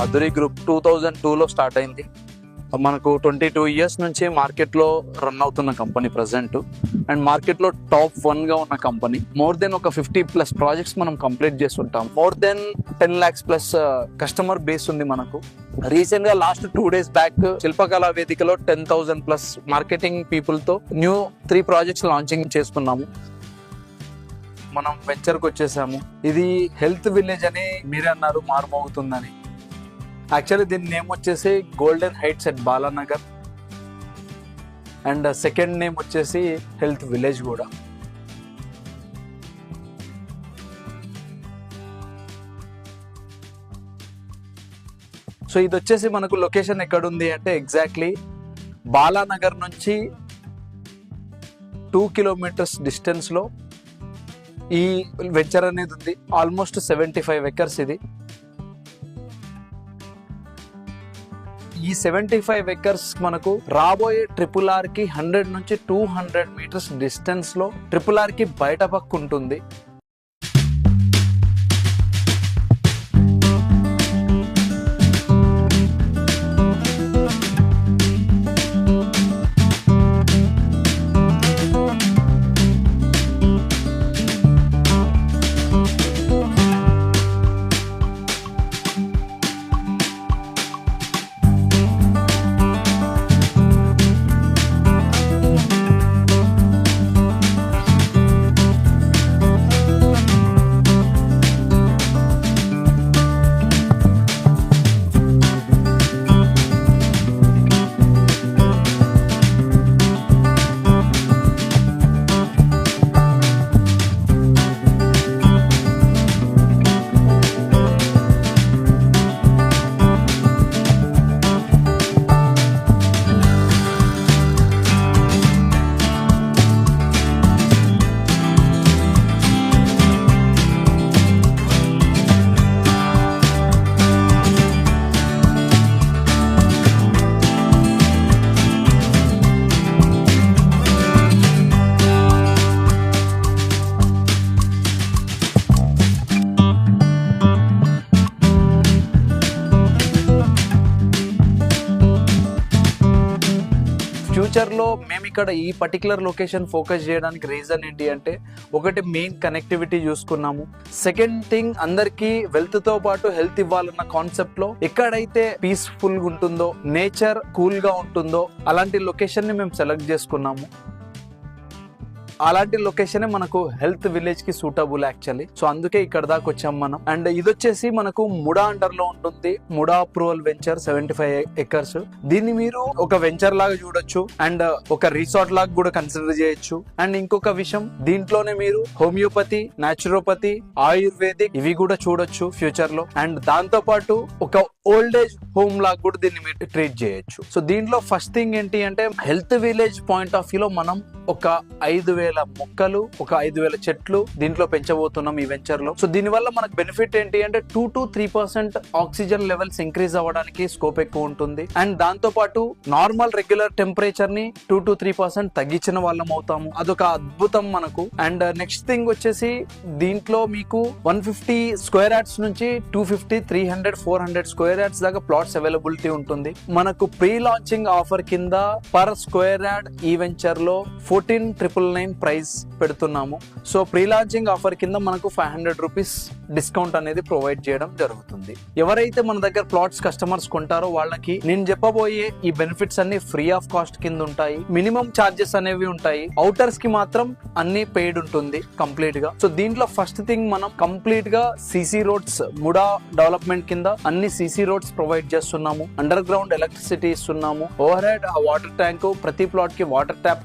అదురి group 2002లో start అయింది. మనకు 22 years నుంచి మార్కెట్లో రన్ అవుతున్న కంపెనీ ప్రజెంట్. అండ్ మార్కెట్లో టాప్ 1గా ఉన్న కంపెనీ. మోర్ దెన్ ఒక 50+ ప్రాజెక్ట్స్ మనం కంప్లీట్ చేస్తుంటాం. More than 10 lakhs+ customer base ఉంది మనకు. రీసెంట్ గా లాస్ట్ 2 days బ్యాక్ శిల్పకళా వేదికలో 10,000+ మార్కెటింగ్ పీపుల్ తో న్యూ 3 ప్రాజెక్ట్స్ లాంచింగ్ చేసుకున్నాము. మనం వెంచర్కి వచ్చేసాము. ఇది హెల్త్ విలేజ్ అని మీరే అన్నారు, మారుమోగుతుందని. యాక్చువల్లీ దీని నేమ్ వచ్చేసి golden heights at Balanagar. And second name వచ్చేసి హెల్త్ విలేజ్ కూడా. సో ఇది వచ్చేసి మనకు లొకేషన్ ఎక్కడ ఉంది అంటే ఎగ్జాక్ట్లీ బాలానగర్ నుంచి 2 kilometers డిస్టెన్స్ లో ఈ వెంచర్ అనేది ఉంది. ఆల్మోస్ట్ 75 acres ఇది. ఈ 75 acres మనకు రాబోయే RRR కి 100 నుంచి 200 meters డిస్టెన్స్ లో RRR కి బయట పక్క ఉంటుంది. ఫ్యూచర్లో మేము ఇక్కడ ఈ పర్టికులర్ లొకేషన్ ఫోకస్ చేయడానికి రీజన్ ఏంటి అంటే, ఒకటి మెయిన్ కనెక్టివిటీ చూసుకున్నాము. సెకండ్ థింగ్, అందరికీ వెల్త్ తో పాటు హెల్త్ ఇవ్వాలన్న కాన్సెప్ట్ లో ఎక్కడైతే పీస్ఫుల్ గా ఉంటుందో, నేచర్ కూల్ గా ఉంటుందో అలాంటి లొకేషన్ ని మేము సెలెక్ట్ చేసుకున్నాము. అలాంటి లొకేషన్ మనకు హెల్త్ విలేజ్ కి సూటబుల్ యాక్చువల్లీ. సో అందుకే ఇక్కడ దాకా వచ్చాం మనం. అండ్ ఇది వచ్చేసి మనకు ముడా అండర్ లో ఉంటుంది. MUDA approval venture 75 acres. దీన్ని మీరు ఒక వెంచర్ లాగా చూడొచ్చు అండ్ ఒక రిసార్ట్ లాగా కూడా కన్సిడర్ చేయొచ్చు. అండ్ ఇంకొక విషయం, దీంట్లోనే మీరు హోమియోపతి, న్యాచురోపతి, ఆయుర్వేదిక్ ఇవి కూడా చూడొచ్చు ఫ్యూచర్ లో. అండ్ దాంతో పాటు ఒక ఓల్డ్ ఏజ్ హోమ్ లాగా కూడా దీన్ని మీరు ట్రీట్ చేయొచ్చు. సో దీంట్లో ఫస్ట్ థింగ్ ఏంటి అంటే, హెల్త్ విలేజ్ పాయింట్ ఆఫ్ వ్యూలో మనం ఒక 5,000 మొక్కలు, ఒక 5,000 చెట్లు దీంట్లో పెంచబోతున్నాం ఈ వెంచర్ లో. సో దీని వల్ల మనకు బెనిఫిట్ ఏంటి అంటే 2 to 3% ఆక్సిజన్ లెవెల్స్ ఇంక్రీజ్ అవ్వడానికి స్కోప్ ఎక్కువ ఉంటుంది. అండ్ దాంతో పాటు నార్మల్ రెగ్యులర్ టెంపరేచర్ ని 2 to 3% తగ్గించిన వాళ్ళం అవుతాము. అదొక అద్భుతం మనకు. అండ్ నెక్స్ట్ థింగ్ వచ్చేసి, దీంట్లో మీకు 150 square yards నుంచి 250, 300, 400 square yards దాకా ప్లాట్స్ అవైలబిలిటీ ఉంటుంది. మనకు ప్రీ లాంచింగ్ ఆఫర్ కింద పర్ స్క్వేర్ యార్డ్ ఈ వెంచర్ లో 14,999 ప్రైస్ పెడుతున్నాము. సో ప్రీ లాంచింగ్ ఆఫర్ కింద మనకు 500 రూపీస్ డిస్కౌంట్ అనేది ప్రొవైడ్ చేయడం జరుగుతుంది. ఎవరైతే మన దగ్గర ప్లాట్స్ కస్టమర్స్ కొంటారో వాళ్ళకి నేను చెప్పబోయే ఈ బెనిఫిట్స్ అన్ని ఫ్రీ ఆఫ్ కాస్ట్ కింద ఉంటాయి. మినిమం చార్జెస్ అనేవి ఉంటాయి. అవుటర్స్ కి మాత్రం అన్ని పెయిడ్ ఉంటుంది కంప్లీట్ గా. సో దీంట్లో ఫస్ట్ థింగ్, మనం కంప్లీట్ గా సిసి రోడ్స్, ముడా డెవలప్మెంట్ కింద అన్ని సిసి రోడ్స్ ప్రొవైడ్ చేస్తున్నాము. అండర్ గ్రౌండ్ ఎలక్ట్రిసిటీ ఇస్తున్నాము. ఓవర్ హెడ్ వాటర్ ట్యాంక్, ప్రతి ప్లాట్ కి వాటర్ ట్యాప్